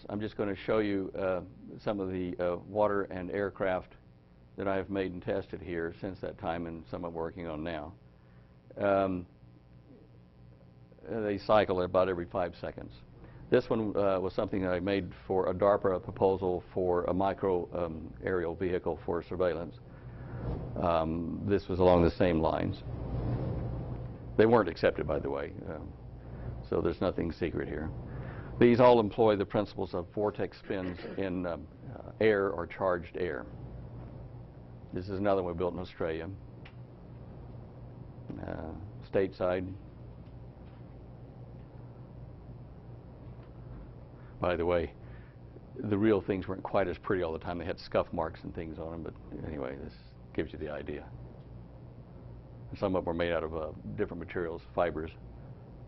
I'm just going to show you some of the water and aircraft that I have made and tested here since that time, and some I'm working on now. They cycle about every 5 seconds. This one was something that I made for a DARPA proposal for a micro aerial vehicle for surveillance. This was along the same lines. They weren't accepted, by the way, so there's nothing secret here. These all employ the principles of vortex spins in air or charged air. This is another one we built in Australia, stateside. By the way, the real things weren't quite as pretty all the time. They had scuff marks and things on them, but anyway, this gives you the idea. Some of them were made out of different materials, fibers,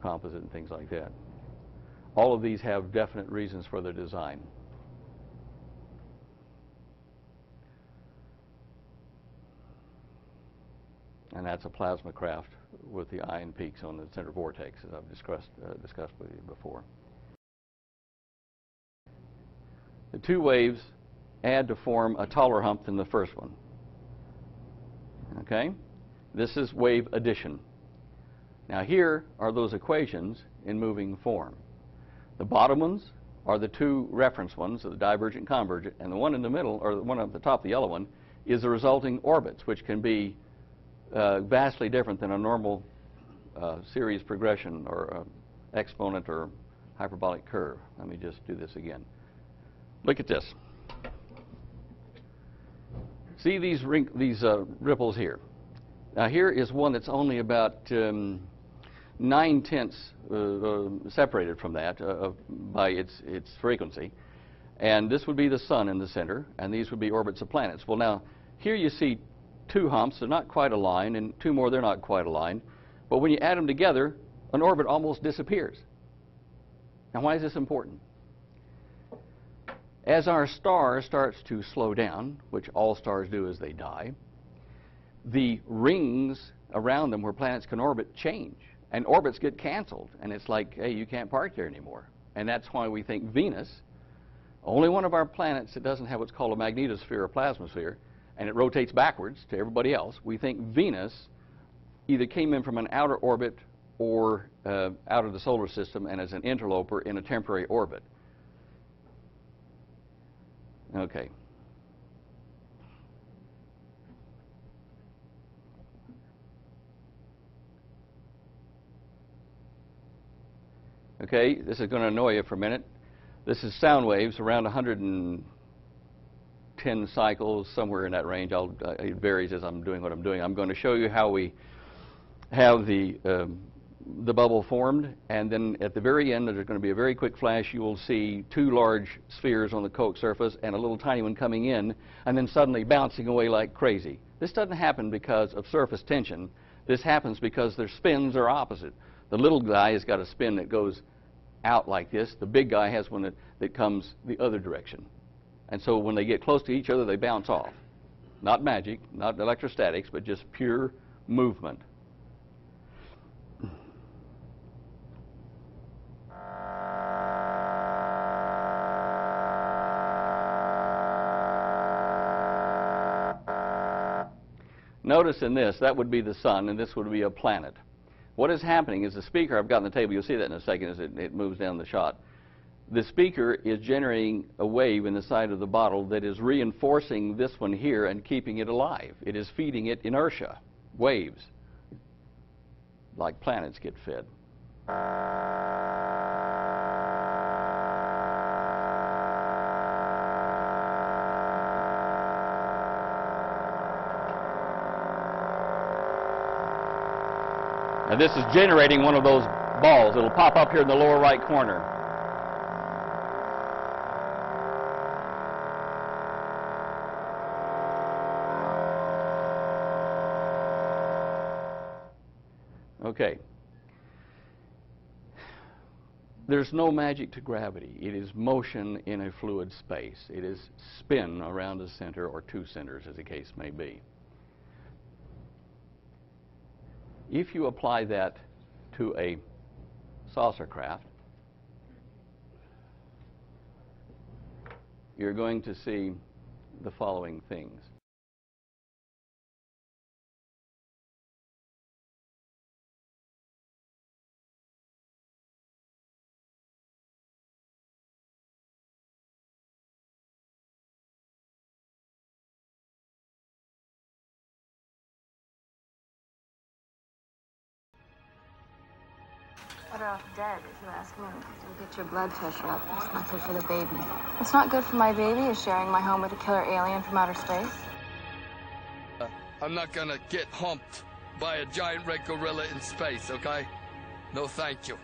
composite, and things like that. All of these have definite reasons for their design. And that's a plasma craft with the ion peaks on the center vortex, as I've discussed with you before. The two waves add to form a taller hump than the first one. Okay? This is wave addition. Now here are those equations in moving form. The bottom ones are the two reference ones, the divergent, convergent, and the one in the middle, or the one at the top, the yellow one, is the resulting orbits, which can be vastly different than a normal series progression or exponent or hyperbolic curve. Let me just do this again. Look at this. See these ripples here. Now here is one that's only about 9/10 separated from that by its frequency. And this would be the sun in the center, and these would be orbits of planets. Well, now, here you see two humps. They're not quite aligned, and two more, they're not quite aligned. But when you add them together, an orbit almost disappears. Now, why is this important? As our star starts to slow down, which all stars do as they die, the rings around them where planets can orbit change, and orbits get canceled, and it's like, hey, you can't park there anymore. And that's why we think Venus, only one of our planets that doesn't have what's called a magnetosphere or plasmasphere, and it rotates backwards to everybody else, we think Venus either came in from an outer orbit or out of the solar system and as an interloper in a temporary orbit. Okay. Okay, this is going to annoy you for a minute. This is sound waves around 110 cycles, somewhere in that range. It varies as I'm doing what I'm doing. I'm going to show you how we have the bubble formed, and then at the very end, there's going to be a very quick flash. You will see two large spheres on the Coke surface and a little tiny one coming in, and then suddenly bouncing away like crazy. This doesn't happen because of surface tension. This happens because their spins are opposite. The little guy has got a spin that goes out like this. The big guy has one that comes the other direction. And so when they get close to each other, they bounce off. Not magic, not electrostatics, but just pure movement. Notice in this, that would be the sun, and this would be a planet. What is happening is the speaker, I've got on the table, you'll see that in a second as it moves down the shot. The speaker is generating a wave in the side of the bottle that is reinforcing this one here and keeping it alive. It is feeding it inertia, waves, like planets get fed. Now this is generating one of those balls. It'll pop up here in the lower right corner. Okay. There's no magic to gravity. It is motion in a fluid space. It is spin around a center or two centers, as the case may be. If you apply that to a saucer craft, you're going to see the following things. Better off dead, if you ask me. You'll get your blood pressure up. It's not good for the baby. What's not good for my baby is sharing my home with a killer alien from outer space. I'm not gonna get humped by a giant red gorilla in space, okay? No, thank you.